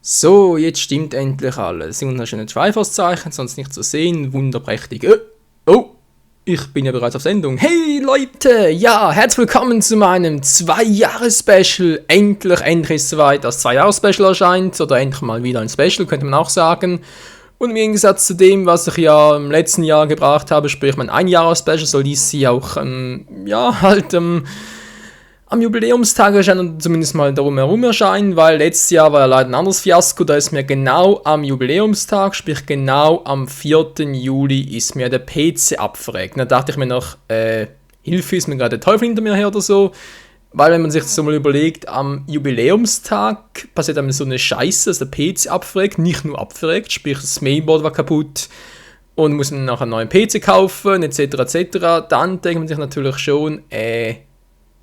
So, jetzt stimmt endlich alles. Wunderschöne Triforce-Zeichen, sonst nicht zu sehen. Wunderprächtig. Oh, ich bin ja bereits auf Sendung. Hey Leute, ja, herzlich willkommen zu meinem 2-Jahres-Special. Endlich ist es soweit, das 2-Jahres-Special erscheint. Oder endlich mal wieder ein Special, könnte man auch sagen. Und im Gegensatz zu dem, was ich ja im letzten Jahr gebracht habe, sprich mein 1-Jahres-Special, soll dies hier auch, am Jubiläumstag erscheinen, zumindest mal darum herum erscheinen, weil letztes Jahr war ja leider ein anderes Fiasko, da ist mir genau am Jubiläumstag, sprich genau am 4. Juli, ist mir der PC abverreckt. Da dachte ich mir noch, Hilfe, ist mir gerade der Teufel hinter mir her oder so, weil wenn man sich das so mal überlegt, am Jubiläumstag passiert einem so eine Scheiße, dass der PC abverreckt, nicht nur abverreckt, sprich das Mainboard war kaputt und muss man nachher einen neuen PC kaufen, etc. Dann denkt man sich natürlich schon,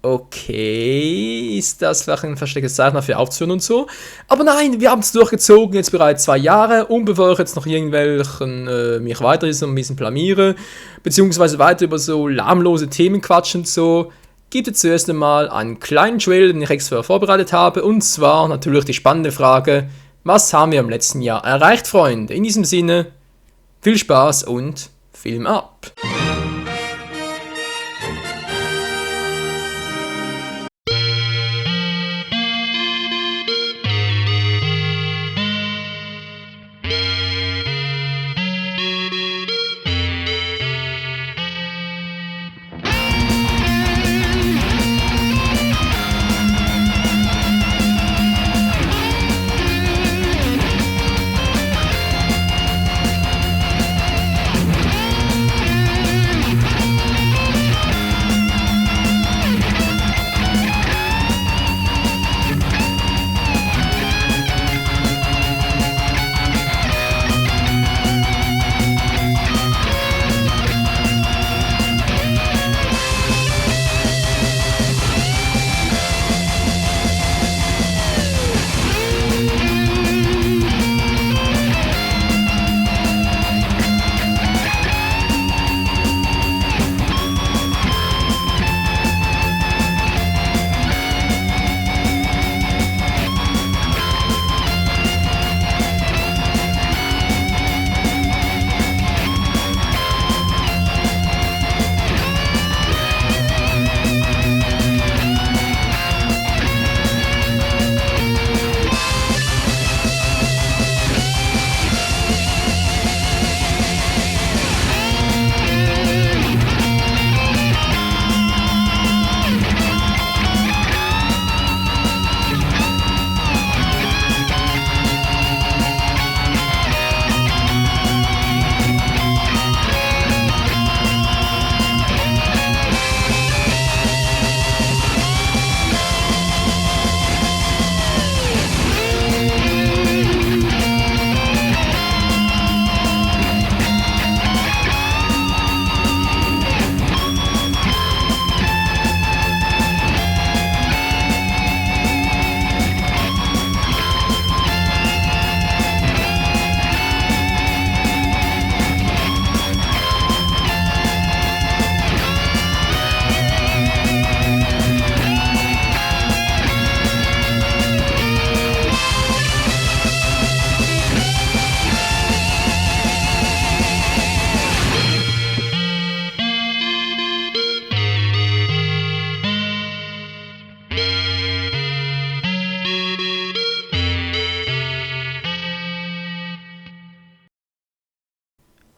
okay, ist das vielleicht ein verstecktes Zeichen dafür aufzuhören und so. Aber nein, wir haben es durchgezogen, jetzt bereits 2 Jahre. Und bevor ich jetzt noch irgendwelchen mich weiter so ein bisschen blamiere, beziehungsweise weiter über so lahmlose Themen quatschen und so, gibt es zuerst einmal einen kleinen Trailer, den ich extra vorbereitet habe. Und zwar natürlich die spannende Frage, was haben wir im letzten Jahr erreicht, Freunde? In diesem Sinne, viel Spaß und Film ab!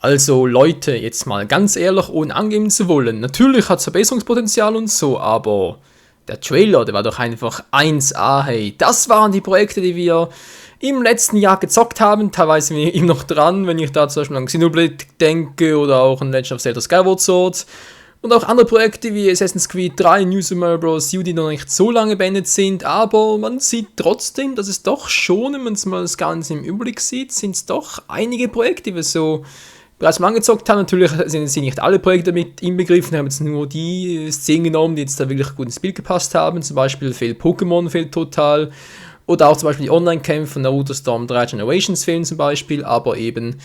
Also Leute, jetzt mal ganz ehrlich, ohne angeben zu wollen, natürlich hat es Verbesserungspotenzial und so, aber der Trailer, der war doch einfach 1A, hey. Das waren die Projekte, die wir im letzten Jahr gezockt haben, teilweise bin ich immer noch dran, wenn ich da zum Beispiel an Xenoblade denke oder auch an Legend of Zelda Skyward Sword. Und auch andere Projekte wie Assassin's Creed 3, New Super Mario Bros. U, die noch nicht so lange beendet sind, aber man sieht trotzdem, dass es doch schon, wenn man es mal das Ganze im Überblick sieht, sind es doch einige Projekte, die wir so bereits mal angezockt haben. Natürlich sind nicht alle Projekte damit inbegriffen, wir haben jetzt nur die 10 genommen, die jetzt da wirklich gut ins Bild gepasst haben. Zum Beispiel fehlt Pokémon, fehlt total. Oder auch zum Beispiel die Online-Kämpfe von Naruto Storm 3 Generations fehlen zum Beispiel, aber eben,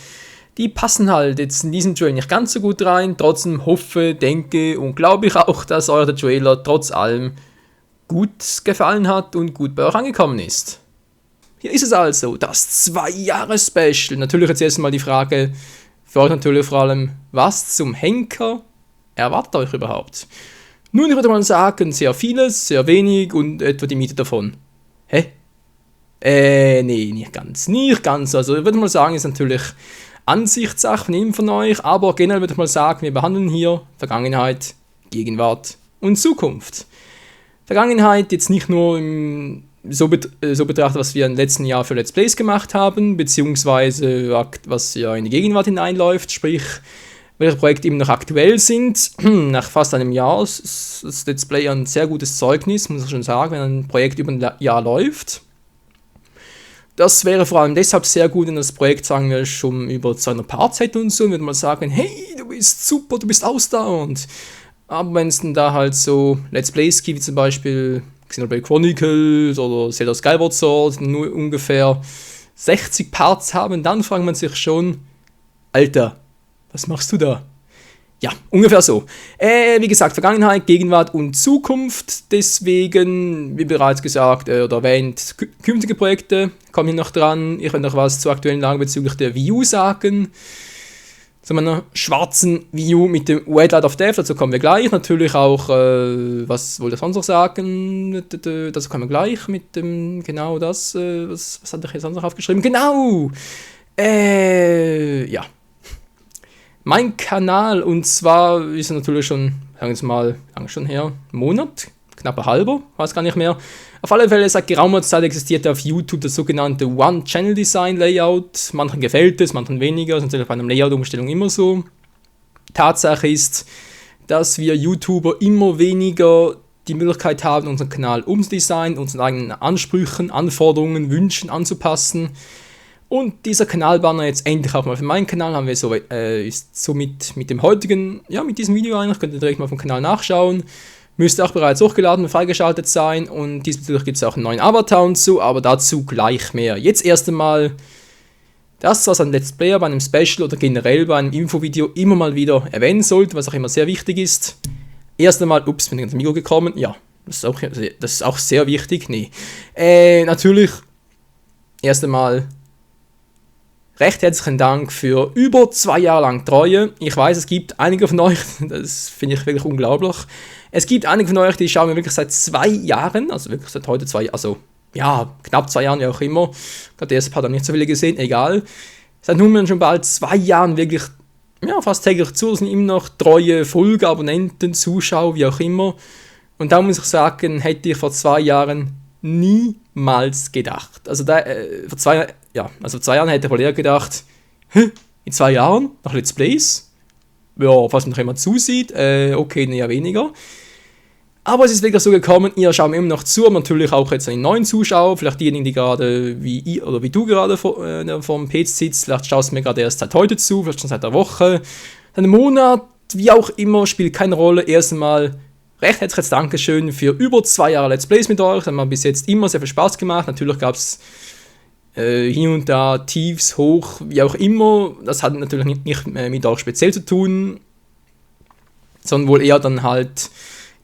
die passen halt jetzt in diesen Trailer nicht ganz so gut rein. Trotzdem hoffe, denke und glaube ich auch, dass euch der Trailer trotz allem gut gefallen hat und gut bei euch angekommen ist. hier ist es also, das 2-Jahres-Special. Natürlich jetzt erstmal die Frage, für euch natürlich vor allem, was zum Henker erwartet euch überhaupt? Nun, ich würde mal sagen, sehr vieles, sehr wenig und etwa die Miete davon. Hä? Nee, nicht ganz. Also ich würde mal sagen, ist natürlich Ansichtssache von jedem von euch, aber generell würde ich mal sagen, wir behandeln hier Vergangenheit, Gegenwart und Zukunft. Vergangenheit jetzt nicht nur so betrachtet, was wir im letzten Jahr für Let's Plays gemacht haben, beziehungsweise was ja in die Gegenwart hineinläuft, sprich, welche Projekte eben noch aktuell sind. Nach fast einem Jahr ist das Let's Play ein sehr gutes Zeugnis, muss ich schon sagen, wenn ein Projekt über ein Jahr läuft. Das wäre vor allem deshalb sehr gut, wenn das Projekt, sagen wir, schon über 200 Parts hätte und so, und würde man sagen, hey, du bist super, du bist ausdauernd. Aber wenn es dann da halt so Let's Plays gibt, wie zum Beispiel Xenoblade Chronicles oder Zelda Skyward Sword, die nur ungefähr 60 Parts haben, dann fragt man sich schon, Alter, was machst du da? Ja, ungefähr so. Wie gesagt, Vergangenheit, Gegenwart und Zukunft. Deswegen, wie bereits gesagt oder erwähnt, künftige Projekte kommen hier noch dran. Ich werde noch was zur aktuellen Lage bezüglich der Wii U sagen. Zu meiner schwarzen Wii U mit dem Red Light of Death, dazu kommen wir gleich. Natürlich auch, was wollte ich sonst noch sagen? Dazu kommen wir gleich mit dem, genau das. Was hatte ich jetzt sonst noch aufgeschrieben? Genau! Ja. Mein Kanal, und zwar ist er natürlich schon, sagen wir jetzt mal, lange schon her, einen Monat, knapp ein halber, weiß gar nicht mehr. Auf alle Fälle, seit geraumer Zeit existiert auf YouTube das sogenannte One-Channel-Design-Layout. Manchen gefällt es, manchen weniger, das ist natürlich bei einer Layout-Umstellung immer so. Tatsache ist, dass wir YouTuber immer weniger die Möglichkeit haben, unseren Kanal umzudesignen, unseren eigenen Ansprüchen, Anforderungen, Wünschen anzupassen. Und dieser Kanalbanner jetzt endlich auch mal für meinen Kanal haben wir so, ist somit mit dem heutigen, ja, mit diesem Video eigentlich, könnt ihr direkt mal auf dem Kanal nachschauen. Müsste auch bereits hochgeladen und freigeschaltet sein, und diesbezüglich gibt es auch einen neuen Avatar und so, aber dazu gleich mehr. Jetzt erst einmal das, was ein Let's Player bei einem Special oder generell bei einem Infovideo immer mal wieder erwähnen sollte, was auch immer sehr wichtig ist. Erst einmal, bin ich ins Mikro gekommen, ja, das ist auch sehr wichtig, nee. Natürlich, erst einmal recht herzlichen Dank für über 2 Jahre lang Treue. Ich weiß, es gibt einige von euch, das finde ich wirklich unglaublich. Es gibt einige von euch, die schauen mir wirklich seit 2 Jahren, also wirklich seit heute 2 Jahren, also ja, knapp 2 Jahren, wie auch immer. Gerade der erste Part hat nicht so viele gesehen, egal. Seit nunmehr schon bald 2 Jahren wirklich, ja, fast täglich zu, sind immer noch treue Folge, Abonnenten, Zuschauer, wie auch immer. Und da muss ich sagen, hätte ich vor 2 Jahren niemals gedacht. Also vor 2 Jahren hätte ich wohl eher gedacht, in 2 Jahren, nach Let's Plays, ja, falls noch jemand zusieht, okay, eher weniger. Aber es ist wirklich so gekommen, ihr schaut mir immer noch zu, natürlich auch jetzt einen neuen Zuschauer, vielleicht diejenigen, die gerade wie du gerade vor dem PC sitzt, vielleicht schaust du mir gerade erst seit heute zu, vielleicht schon seit einer Woche, einen Monat, wie auch immer, spielt keine Rolle. Erstmal recht herzliches Dankeschön für über 2 Jahre Let's Plays mit euch, das hat mir bis jetzt immer sehr viel Spaß gemacht. Natürlich gab es hier und da Tiefs, Hoch, wie auch immer. Das hat natürlich nicht mit euch speziell zu tun, sondern wohl eher dann halt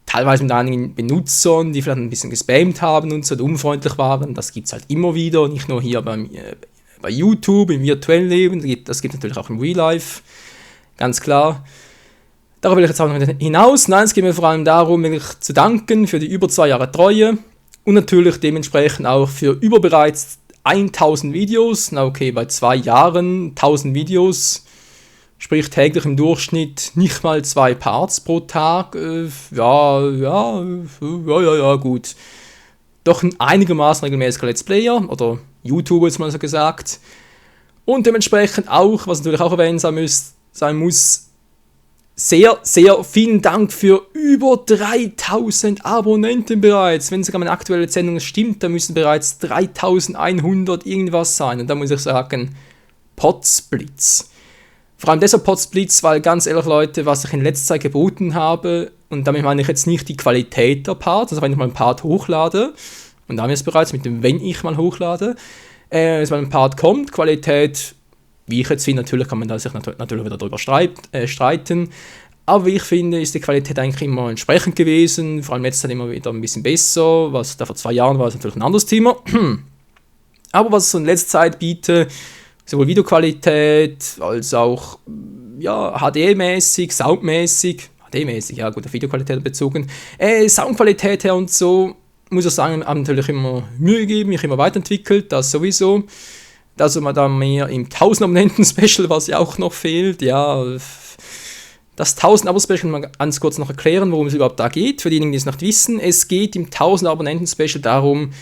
teilweise mit einigen Benutzern, die vielleicht ein bisschen gespammt haben und so, die unfreundlich waren. Das gibt es halt immer wieder, nicht nur hier bei YouTube, im virtuellen Leben, das gibt es natürlich auch im Real Life, ganz klar. Darauf will ich jetzt auch noch hinaus. Nein, es geht mir vor allem darum, wirklich zu danken für die über 2 Jahre Treue und natürlich dementsprechend auch für über bereits 1000 Videos. Na okay, bei 2 Jahren 1000 Videos, sprich täglich im Durchschnitt nicht mal 2 Parts pro Tag. Ja, gut. Doch ein einigermaßen regelmäßiger Let's Player oder YouTuber, jetzt mal so gesagt. Und dementsprechend auch, was natürlich auch erwähnt sein muss, sehr, sehr vielen Dank für über 3000 Abonnenten bereits. Wenn sogar meine aktuelle Sendung stimmt, dann müssen bereits 3100 irgendwas sein. Und da muss ich sagen, Potzblitz. Vor allem deshalb Potzblitz, weil ganz ehrlich Leute, was ich in letzter Zeit geboten habe, und damit meine ich jetzt nicht die Qualität der Parts, also wenn ich mal einen Part hochlade, und da haben wir es bereits mit dem, wenn ich mal hochlade, wenn ein Part kommt, Qualität, wie ich jetzt finde, natürlich kann man da sich natürlich wieder darüber streiten, aber wie ich finde, ist die Qualität eigentlich immer entsprechend gewesen, vor allem jetzt halt immer wieder ein bisschen besser, was da vor 2 Jahren war, ist natürlich ein anderes Thema. Aber was es in letzter Zeit bietet, sowohl Videoqualität als auch ja, HD-mäßig, Soundmäßig, HD-mäßig, ja gut, auf Videoqualität bezogen, Soundqualität her und so, muss ich sagen, haben natürlich immer Mühe gegeben, mich immer weiterentwickelt, das sowieso. Da sind wir dann mehr im 1000 Abonnenten-Special, was ja auch noch fehlt, ja. Das 1000 Abo-Special mal ganz kurz noch erklären, worum es überhaupt da geht, für diejenigen, die es noch wissen. Es geht im 1000 Abonnenten-Special darum,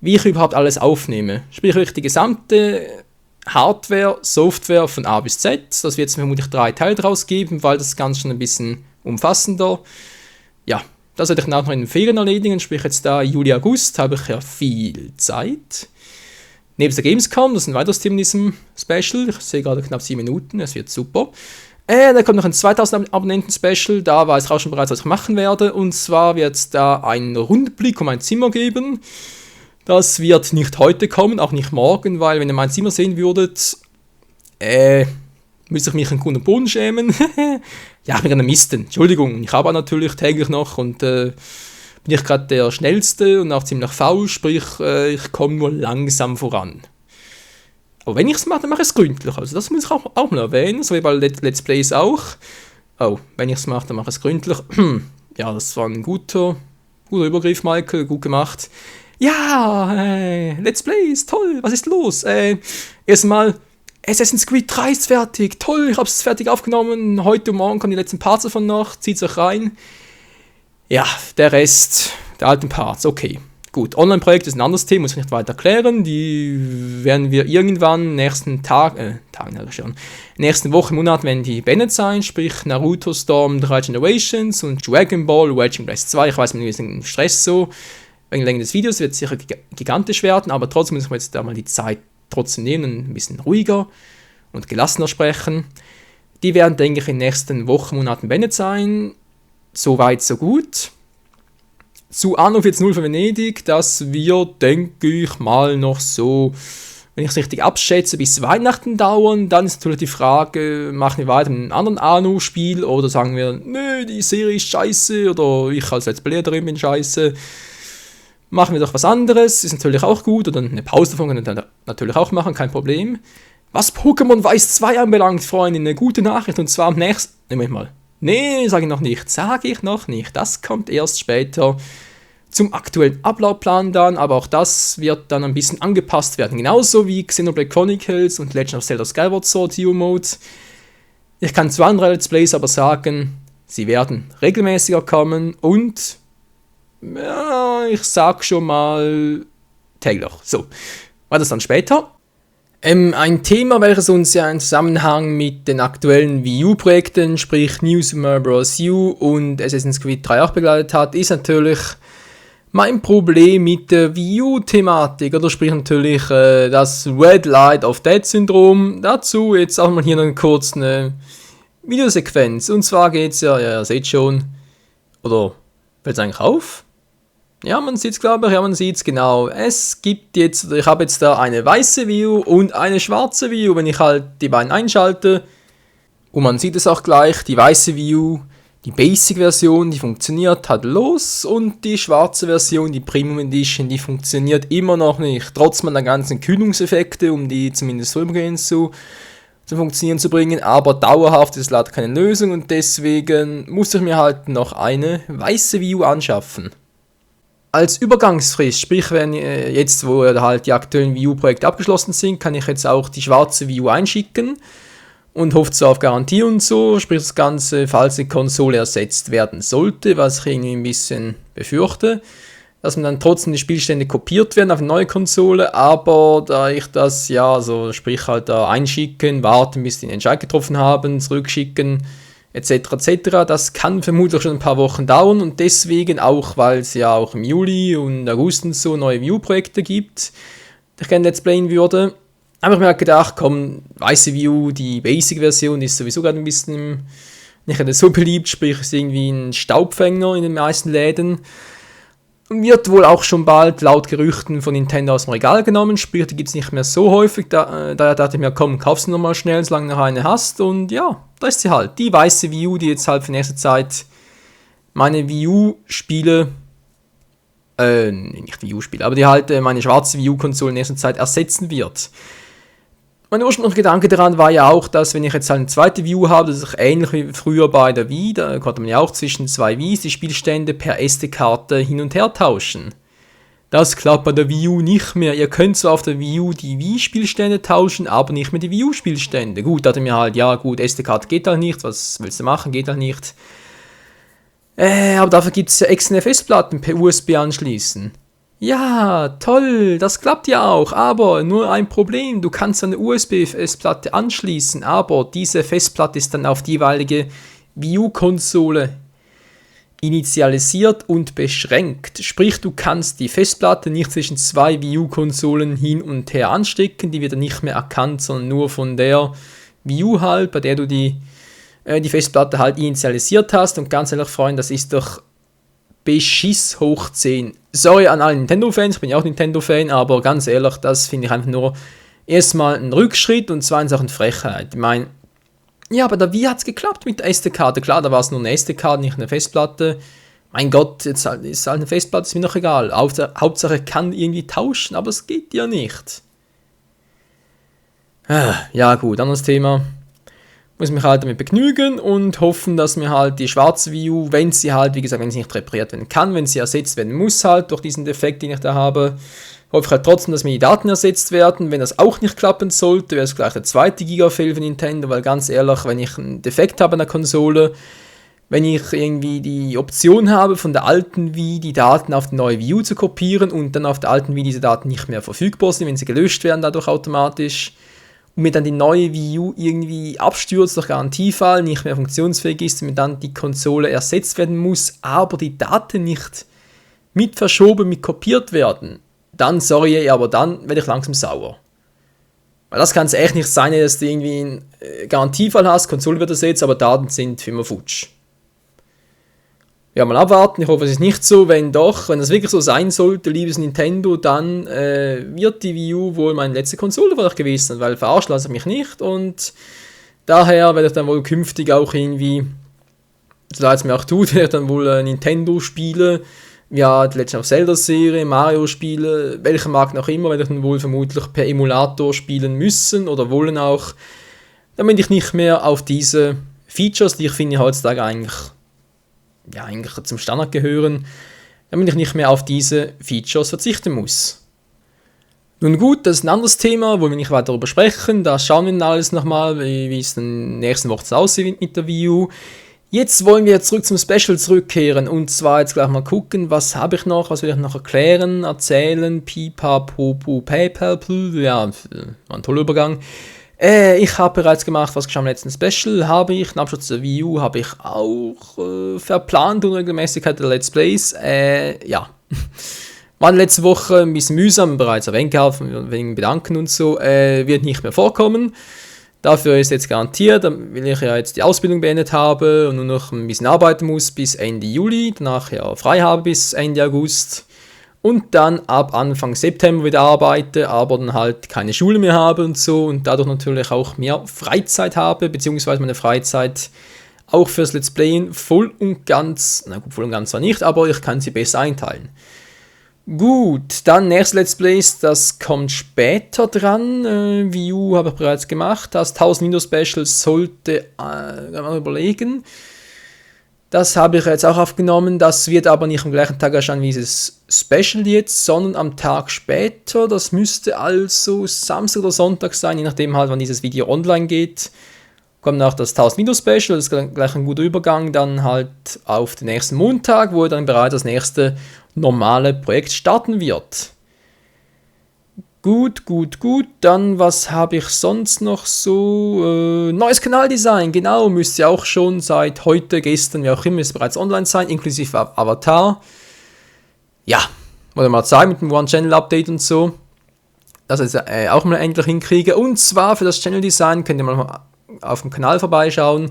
wie ich überhaupt alles aufnehme. Sprich, die gesamte Hardware, Software von A bis Z. Das wird es vermutlich 3 Teile draus geben, weil das Ganze schon ein bisschen umfassender. Ja, das werde ich auch noch in den Ferien erledigen. Sprich, jetzt da Juli, August habe ich ja viel Zeit. Neben der Gamescom, das ist ein weiteres Thema in diesem Special. Ich sehe gerade knapp 7 Minuten, es wird super. Da kommt noch ein 2000 Abonnenten-Special, da weiß ich auch schon bereits, was ich machen werde. Und zwar wird es da einen Rundblick um mein Zimmer geben. Das wird nicht heute kommen, auch nicht morgen, weil wenn ihr mein Zimmer sehen würdet, müsste ich mich in Grund und Boden schämen. Ja, ich bin gerade am Misten, Entschuldigung. Ich habe natürlich täglich noch und bin ich gerade der Schnellste und auch ziemlich faul, sprich, ich komme nur langsam voran. Aber wenn ich es mache, dann mache ich es gründlich. Also das muss ich auch mal erwähnen, so wie bei Let's Plays auch. Oh, wenn ich es mache, dann mache ich es gründlich. Ja, das war ein guter Übergriff, Michael, gut gemacht. Ja, Let's Plays, toll, was ist los? Erstmal, Assassin's Creed 3 ist fertig, toll, ich habe es fertig aufgenommen. Heute und morgen kommen die letzten Parts davon noch, zieht euch rein. Ja, der Rest, der alten Parts, okay. Gut, Online-Projekt ist ein anderes Thema, muss ich nicht weiter erklären. Die werden wir irgendwann nächsten Wochen, Monaten werden die beendet sein, sprich Naruto Storm 3 Generations und Dragon Ball Raging Blast 2. Ich weiß, man ist im Stress so. Wegen der Länge des Videos wird es sicher gigantisch werden, aber trotzdem muss ich mir jetzt da mal die Zeit trotzdem nehmen und ein bisschen ruhiger und gelassener sprechen. Die werden, denke ich, in den nächsten Wochen, Monaten beendet sein. So weit, so gut. Zu Anno 14.0 für Venedig, das wird, denke ich, mal noch so, wenn ich es richtig abschätze, bis Weihnachten dauern. Dann ist natürlich die Frage, machen wir weiter mit einem anderen Anno-Spiel oder sagen wir, nö, die Serie ist scheiße oder ich als Let's Player drin bin scheiße. Machen wir doch was anderes, ist natürlich auch gut, oder eine Pause davon können wir dann natürlich auch machen, kein Problem. Was Pokémon Weiß 2 anbelangt, Freunde, eine gute Nachricht, und zwar am nächsten... sage ich noch nicht, das kommt erst später zum aktuellen Ablaufplan dann, aber auch das wird dann ein bisschen angepasst werden, genauso wie Xenoblade Chronicles und Legend of Zelda Skyward Sword Duo-Mode. Ich kann zu anderen Let's Plays aber sagen, sie werden regelmäßiger kommen und... ja, ich sag schon mal täglich. So, war das dann später? Ein Thema, welches uns ja im Zusammenhang mit den aktuellen Wii U-Projekten, sprich New Super Mario Bros. U und Assassin's Creed 3 auch begleitet hat, ist natürlich mein Problem mit der Wii U-Thematik, oder sprich natürlich das Red Light of Death Syndrom. Dazu jetzt auch mal hier noch kurz eine Videosequenz. Und zwar geht's ja, ihr seht schon, oder fällt es eigentlich auf? Ja, man sieht es, glaube ich, ja, man sieht es genau. Es gibt jetzt, ich habe jetzt da eine weiße View und eine schwarze View. Wenn ich halt die beiden einschalte, und man sieht es auch gleich, die weiße View, die Basic-Version, die funktioniert tadellos, und die schwarze Version, die Premium Edition, die funktioniert immer noch nicht. Trotz meiner ganzen Kühlungseffekte, um die zumindest vorübergehend zu funktionieren zu bringen, aber dauerhaft ist leider keine Lösung, und deswegen muss ich mir halt noch eine weiße View anschaffen. Als Übergangsfrist, sprich wenn jetzt, wo halt die aktuellen Wii U-Projekte abgeschlossen sind, kann ich jetzt auch die schwarze Wii U einschicken und hoffe so auf Garantie und so, sprich das Ganze, falls die Konsole ersetzt werden sollte, was ich irgendwie ein bisschen befürchte, dass man dann trotzdem die Spielstände kopiert werden auf eine neue Konsole, aber da ich das ja, so sprich halt da einschicken, warten, bis die den Entscheid getroffen haben, zurückschicken, etc. Das kann vermutlich schon ein paar Wochen dauern, und deswegen auch, weil es ja auch im Juli und August und so neue View-Projekte gibt, die ich gerne Let's Playen würde, habe ich mir halt gedacht, komm, weiße View, die Basic-Version ist sowieso gerade ein bisschen nicht so beliebt, sprich ist irgendwie ein Staubfänger in den meisten Läden. Und wird wohl auch schon bald laut Gerüchten von Nintendo aus dem Regal genommen, sprich, die gibt es nicht mehr so häufig, daher dachte ich mir, komm, kauf sie nochmal schnell, solange du noch eine hast, und ja, da ist sie halt, die weiße Wii U, die jetzt halt für nächste Zeit meine Wii U-Spiele Nicht Wii U-Spiele, aber die halt meine schwarze Wii U-Konsole in nächster Zeit ersetzen wird. Mein ursprünglicher Gedanke daran war ja auch, dass wenn ich jetzt halt eine zweite Wii U habe, dass ich ähnlich wie früher bei der Wii, da konnte man ja auch zwischen zwei Wiis die Spielstände per SD-Karte hin und her tauschen. Das klappt bei der Wii U nicht mehr. Ihr könnt zwar auf der Wii U die Wii-Spielstände tauschen, aber nicht mehr die Wii U-Spielstände. Gut, dachte mir halt, ja gut, SD-Karte geht halt nicht, was willst du machen, geht halt nicht. Aber dafür gibt es ja externe Festplatten per USB anschließen. Ja, toll, das klappt ja auch, aber nur ein Problem, du kannst eine USB-Festplatte anschließen, aber diese Festplatte ist dann auf die jeweilige Wii U-Konsole initialisiert und beschränkt. Sprich, du kannst die Festplatte nicht zwischen zwei Wii U-Konsolen hin und her anstecken, die wird dann nicht mehr erkannt, sondern nur von der Wii U halt, bei der du die Festplatte halt initialisiert hast. Und ganz ehrlich, Freunde, das ist doch Beschiss hoch 10. Sorry an alle Nintendo-Fans, ich bin ja auch Nintendo-Fan, aber ganz ehrlich, das finde ich einfach nur erstmal ein Rückschritt und zweitens auch eine Frechheit. Ich meine, ja, aber wie hat es geklappt mit der SD-Karte? Klar, da war es nur eine SD-Karte, nicht eine Festplatte. Mein Gott, jetzt ist halt eine Festplatte, ist mir noch egal. Hauptsache kann irgendwie tauschen, aber es geht ja nicht. Ja gut, anderes Thema. Muss mich halt damit begnügen und hoffen, dass mir halt die schwarze Wii U, wenn sie halt, wie gesagt, wenn sie nicht repariert werden kann, wenn sie ersetzt werden muss halt durch diesen Defekt, den ich da habe, hoffe ich halt trotzdem, dass mir die Daten ersetzt werden. Wenn das auch nicht klappen sollte, wäre es gleich der zweite Giga-Fail für Nintendo, weil ganz ehrlich, wenn ich einen Defekt habe an der Konsole, wenn ich irgendwie die Option habe, von der alten Wii die Daten auf die neue Wii U zu kopieren und dann auf der alten Wii diese Daten nicht mehr verfügbar sind, wenn sie gelöscht werden dadurch automatisch, und mir dann die neue Wii U irgendwie abstürzt durch Garantiefall, nicht mehr funktionsfähig ist und mir dann die Konsole ersetzt werden muss, aber die Daten nicht mit verschoben, mit kopiert werden, dann, sorry, aber dann werde ich langsam sauer. Weil das kann es echt nicht sein, dass du irgendwie einen Garantiefall hast, Konsole wird ersetzt, aber Daten sind für immer futsch. Ja, mal abwarten, ich hoffe, es ist nicht so, wenn doch, wenn das wirklich so sein sollte, liebes Nintendo, dann wird die Wii U wohl meine letzte Konsole von euch gewesen sein, weil verarschen lasse ich mich nicht und daher werde ich dann wohl künftig auch irgendwie, so leid es mir auch tut, werde ich dann wohl Nintendo-Spiele, ja, die Legend of Zelda-Serie, Mario-Spiele, welche Marken auch immer, werde ich dann wohl vermutlich per Emulator spielen müssen oder wollen auch, damit ich nicht mehr auf diese Features, die ich finde heutzutage eigentlich zum Standard gehören, damit ich nicht mehr auf diese Features verzichten muss. Nun gut, das ist ein anderes Thema, wo wir nicht weiter darüber sprechen, da schauen wir dann alles nochmal, wie es in den nächsten Wochen aussieht mit der Wii U. Jetzt wollen wir zurück zum Special zurückkehren und zwar jetzt gleich mal gucken, was habe ich noch, was will ich noch erklären, erzählen, Pipapopu, PayPal, ja, war ein toller Übergang. Ich habe bereits gemacht, was geschah im letzten Special, habe ich, einen Abschluss der Wii U, habe ich auch verplant, Unregelmäßigkeit der Let's Plays, ja. War letzte Woche ein bisschen mühsam, bereits erwähnt gehabt, wegen Bedanken und so, wird nicht mehr vorkommen. Dafür ist jetzt garantiert, weil ich ja jetzt die Ausbildung beendet habe und nur noch ein bisschen arbeiten muss bis Ende Juli, danach ja frei habe bis Ende August. Und dann ab Anfang September wieder arbeite, aber dann halt keine Schule mehr habe und so und dadurch natürlich auch mehr Freizeit habe, beziehungsweise meine Freizeit auch fürs Let's Playen voll und ganz zwar nicht, aber ich kann sie besser einteilen. Gut, dann nächstes Let's Plays, das kommt später dran, Wii U habe ich bereits gemacht, das 1000 Windows Special sollte, mal überlegen. Das habe ich jetzt auch aufgenommen, das wird aber nicht am gleichen Tag erscheinen wie dieses Special jetzt, sondern am Tag später. Das müsste also Samstag oder Sonntag sein, je nachdem halt, wann dieses Video online geht. Kommt auch das 1000 Video Special, das ist gleich ein guter Übergang, dann halt auf den nächsten Montag, wo dann bereits das nächste normale Projekt starten wird. Gut, dann was habe ich sonst noch so? Neues Kanaldesign, genau, müsste ja auch schon seit heute, gestern, wie auch immer, ist bereits online sein, inklusive Avatar. Ja, wollte mal zeigen mit dem One-Channel-Update und so, dass ich es auch mal endlich hinkriege. Und zwar für das Channel-Design könnt ihr mal auf dem Kanal vorbeischauen.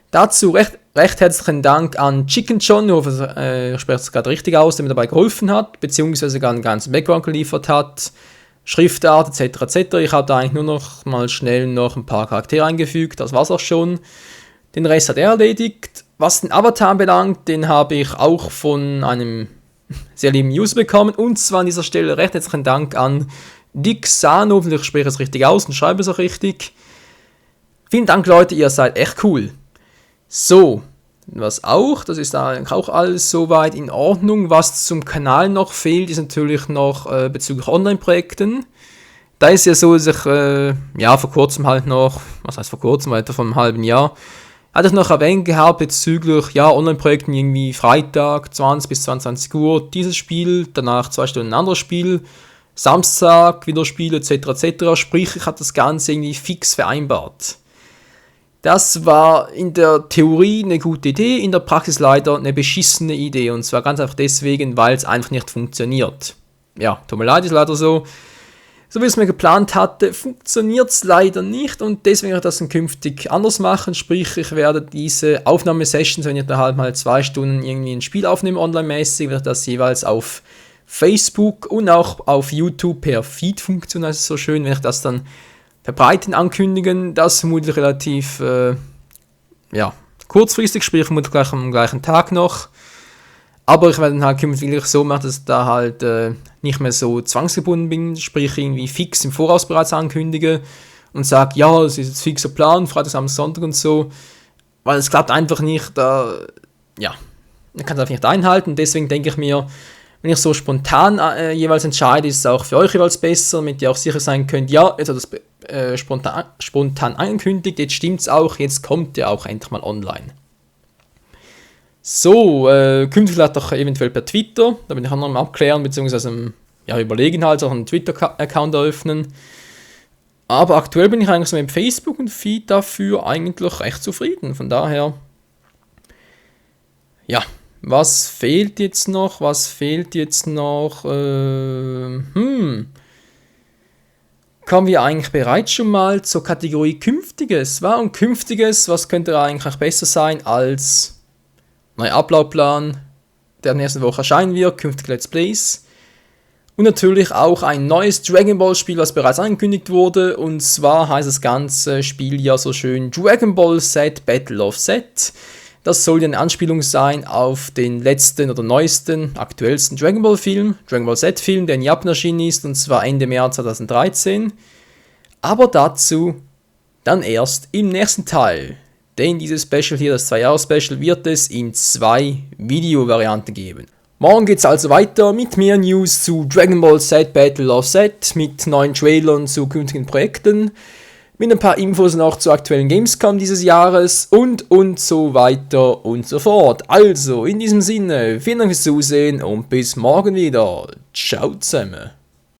Dazu recht herzlichen Dank an Chicken John, ich hoffe, ich spreche es gerade richtig aus, der mir dabei geholfen hat, beziehungsweise sogar einen ganzen Background geliefert hat. Schriftart etc. Ich habe da eigentlich nur noch mal schnell noch ein paar Charaktere eingefügt, das war's auch schon. Den Rest hat er erledigt. Was den Avatar anbelangt, den habe ich auch von einem sehr lieben User bekommen. Und zwar an dieser Stelle recht herzlichen Dank an Dixano, hoffentlich spreche ich es richtig aus und schreibe es auch richtig. Vielen Dank, Leute, ihr seid echt cool. So, was auch, das ist auch alles soweit in Ordnung. Was zum Kanal noch fehlt, ist natürlich noch bezüglich Online-Projekten. Da ist ja so, dass ich vor kurzem halt noch, was heißt vor kurzem, weiter vor einem halben Jahr, hatte ich noch erwähnt gehabt bezüglich Online-Projekten, irgendwie Freitag 20 bis 22 Uhr dieses Spiel, danach 2 Stunden ein anderes Spiel, Samstag wieder Spiel etc. etc. Sprich, ich hatte das Ganze irgendwie fix vereinbart. Das war in der Theorie eine gute Idee, in der Praxis leider eine beschissene Idee. Und zwar ganz einfach deswegen, weil es einfach nicht funktioniert. Ja, tut mir leid, ist leider so. So wie ich es mir geplant hatte, funktioniert es leider nicht. Und deswegen werde ich das dann künftig anders machen. Sprich, ich werde diese Aufnahmesessions, wenn ich da halt mal 2 Stunden irgendwie ein Spiel aufnehme, online-mäßig, werde ich das jeweils auf Facebook und auch auf YouTube per Feed-Funktion, das ist so schön, wenn ich das dann verbreiten ankündigen, das vermutlich relativ kurzfristig, sprich vermutlich gleich am gleichen Tag noch. Aber ich werde dann halt künftig so machen, dass ich da halt nicht mehr so zwangsgebunden bin, sprich irgendwie fix im Voraus bereits ankündige und sage, ja, das ist jetzt fixer Plan, Freitag, Samstag, Sonntag und so, weil es klappt einfach nicht, man kann es einfach nicht einhalten. Deswegen denke ich mir, wenn ich so spontan jeweils entscheide, ist es auch für euch jeweils besser, damit ihr auch sicher sein könnt, ja, jetzt hat das spontan angekündigt, jetzt stimmt's auch, jetzt kommt ihr auch endlich mal online. So, künftig vielleicht auch eventuell per Twitter, da bin ich auch noch am Abklären, beziehungsweise überlegen halt, auch einen Twitter-Account eröffnen. Aber aktuell bin ich eigentlich so mit dem Facebook und Feed dafür eigentlich recht zufrieden, von daher, was fehlt jetzt noch? Kommen wir eigentlich bereits schon mal zur Kategorie Künftiges. Und Künftiges, was könnte eigentlich besser sein als neuer Ablaufplan, der in der nächsten Woche erscheinen wird, künftige Let's Plays. Und natürlich auch ein neues Dragon Ball Spiel, was bereits angekündigt wurde. Und zwar heißt das ganze Spiel ja so schön Dragon Ball Z Battle of Z. Das soll ja eine Anspielung sein auf den letzten oder neuesten, aktuellsten Dragon Ball Film, Dragon Ball Z Film, der in Japan erschienen ist, und zwar Ende März 2013. Aber dazu dann erst im nächsten Teil. Denn dieses Special hier, das 2-Jahres-Special, wird es in 2 Videovarianten geben. Morgen geht es also weiter mit mehr News zu Dragon Ball Z Battle of Z, mit neuen Trailern zu künftigen Projekten, mit ein paar Infos noch zur aktuellen Gamescom dieses Jahres und so weiter und so fort. Also, in diesem Sinne, vielen Dank fürs Zusehen und bis morgen wieder. Ciao zusammen.